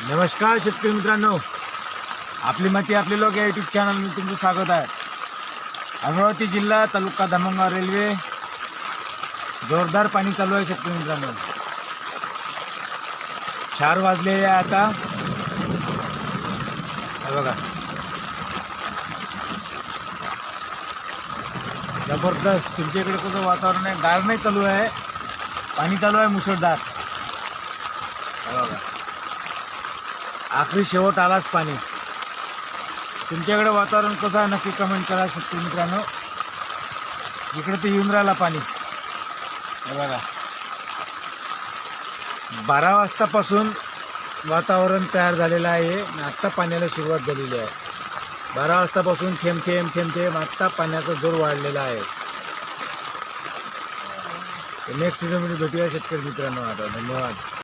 नमस्कार शेतकरी मित्रांनो, आपली माती आपले लोक या यूट्यूब चॅनलमध्ये तुमचं स्वागत आहे. अमरावती जिल्हा तालुका धामणगाव रेल्वे जोरदार पाणी चालू आहे शेतकरी मित्रांनो. 4 वाजलेले आहे आता. हे बघा, जबरदस्त तुमच्या इकडे कसं वातावरण आहे. गार नाही चालू आहे, पाणी चालू आहे मुसळधार. हे बघा, आखरी शेवट आलाच पाणी. तुमच्याकडे वातावरण कसं आहे नक्की कमेंट करा शेतकरी मित्रांनो. इकडे तर येऊन राहिला पाणी. हे बघा, 12 वाजतापासून वातावरण तयार झालेलं आहे आणि आत्ता पाण्याला सुरुवात झालेली आहे. 12 वाजतापासून थेंब थेंब थेंब थेंब आत्ता पाण्याचा जोर वाढलेला आहे. नेक्स्ट व्हिडिओमध्ये भेटूया शेतकरी मित्रांनो. आता धन्यवाद.